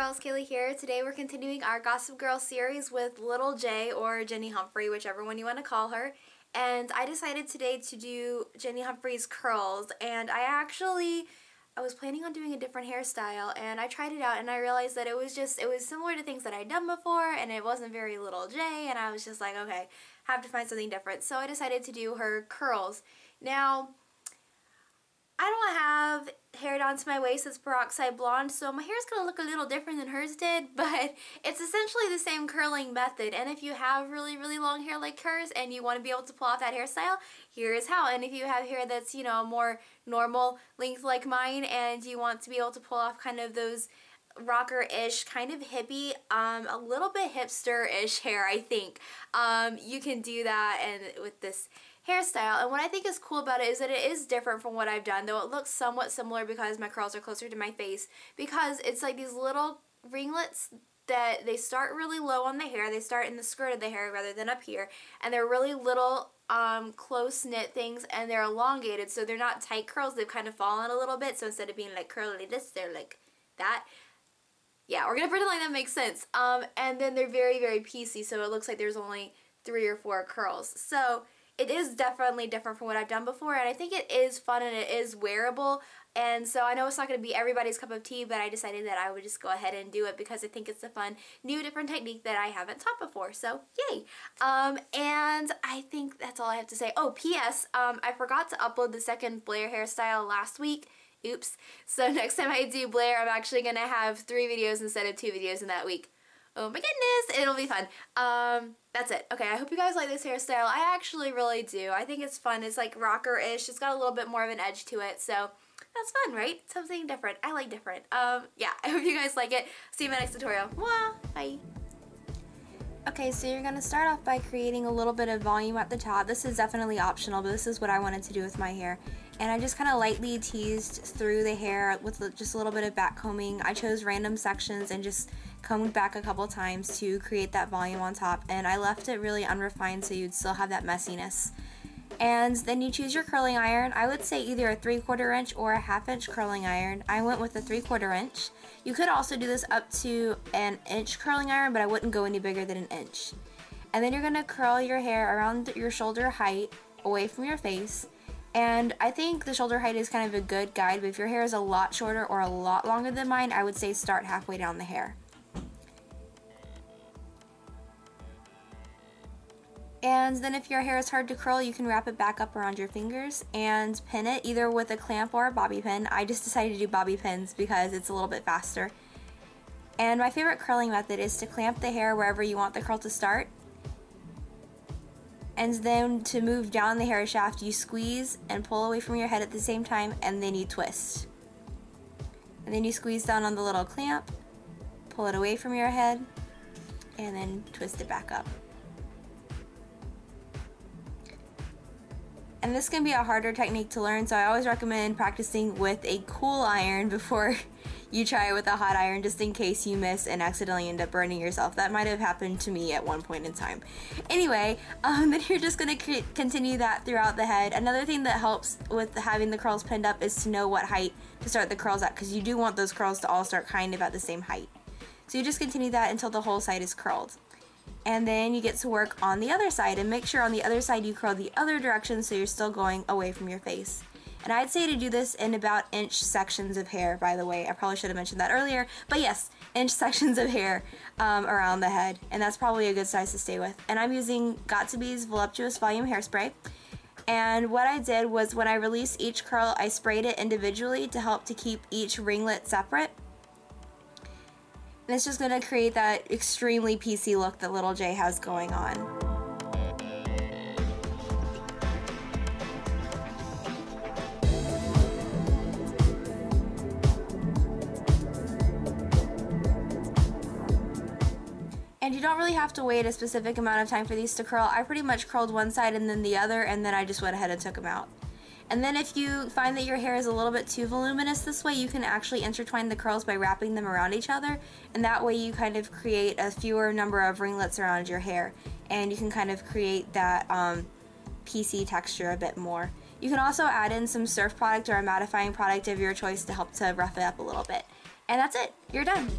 gals, Kaylee here. Today we're continuing our Gossip Girl series with Little J, or Jenny Humphrey, whichever one you want to call her. And I decided today to do Jenny Humphrey's curls, and I was planning on doing a different hairstyle, and I tried it out and I realized that it was similar to things that I'd done before, and it wasn't very Little J, and I was just like, okay, have to find something different. So I decided to do her curls. Now, I don't have hair down to my waist that's peroxide blonde, so my hair's going to look a little different than hers did, but it's essentially the same curling method. And if you have really, really long hair like hers and you want to be able to pull off that hairstyle, here is how. And if you have hair that's, you know, more normal length like mine and you want to be able to pull off kind of those rocker-ish, kind of hippie, a little bit hipster-ish hair, I think, you can do that and with this hairstyle. And what I think is cool about it is that it is different from what I've done, though it looks somewhat similar because my curls are closer to my face, because it's like these little ringlets that they start really low on the hair. They start in the skirt of the hair rather than up here, and they're really little close-knit things, and they're elongated, so they're not tight curls. They've kind of fallen a little bit, so instead of being like curly this, they're like that. Yeah, we're gonna pretend like that makes sense. And then they're very, very piecey, so it looks like there's only 3 or 4 curls. So it is definitely different from what I've done before, and I think it is fun and it is wearable. And so I know it's not going to be everybody's cup of tea, but I decided that I would just go ahead and do it because I think it's a fun, new, different technique that I haven't taught before. So yay! And I think that's all I have to say. Oh, P.S. I forgot to upload the second Blair hairstyle last week. Oops. So next time I do Blair, I'm actually going to have 3 videos instead of 2 videos in that week. Oh my goodness, it'll be fun. That's it. Okay, I hope you guys like this hairstyle. I actually really do. I think it's fun. It's like rocker-ish. It's got a little bit more of an edge to it, so that's fun, right? Something different. I like different. Yeah, I hope you guys like it. See you in my next tutorial. Mwah! Bye! Okay, so you're going to start off by creating a little bit of volume at the top. This is definitely optional, but this is what I wanted to do with my hair. And I just kind of lightly teased through the hair with just a little bit of back combing. I chose random sections and just combed back a couple times to create that volume on top. And I left it really unrefined so you'd still have that messiness. And then you choose your curling iron. I would say either a 3/4 inch or a 1/2 inch curling iron. I went with a 3/4 inch. You could also do this up to an inch curling iron, but I wouldn't go any bigger than an inch. And then you're going to curl your hair around your shoulder height away from your face. And I think the shoulder height is kind of a good guide, but if your hair is a lot shorter or a lot longer than mine, I would say start halfway down the hair. And then if your hair is hard to curl, you can wrap it back up around your fingers and pin it either with a clamp or a bobby pin. I just decided to do bobby pins because it's a little bit faster. And my favorite curling method is to clamp the hair wherever you want the curl to start. And then to move down the hair shaft, you squeeze and pull away from your head at the same time, and then you twist. And then you squeeze down on the little clamp, pull it away from your head, and then twist it back up. And this can be a harder technique to learn, so I always recommend practicing with a cool iron before you try it with a hot iron, just in case you miss and accidentally end up burning yourself. That might have happened to me at one point in time. Anyway, then you're just going to continue that throughout the head. Another thing that helps with having the curls pinned up is to know what height to start the curls at, because you do want those curls to all start kind of at the same height. So you just continue that until the whole side is curled. And then you get to work on the other side, and make sure on the other side you curl the other direction so you're still going away from your face. And I'd say to do this in about inch sections of hair, by the way. I probably should have mentioned that earlier, but yes, inch sections of hair around the head, and that's probably a good size to stay with. And I'm using Got2Be's Voluptuous Volume Hairspray. And what I did was when I released each curl, I sprayed it individually to help to keep each ringlet separate. And it's just going to create that extremely PC look that Little J has going on. And you don't really have to wait a specific amount of time for these to curl. I pretty much curled one side and then the other, and then I just went ahead and took them out. And then if you find that your hair is a little bit too voluminous this way, you can actually intertwine the curls by wrapping them around each other, and that way you kind of create a fewer number of ringlets around your hair, and you can kind of create that PC texture a bit more. You can also add in some surf product or a mattifying product of your choice to help to rough it up a little bit. And that's it. You're done.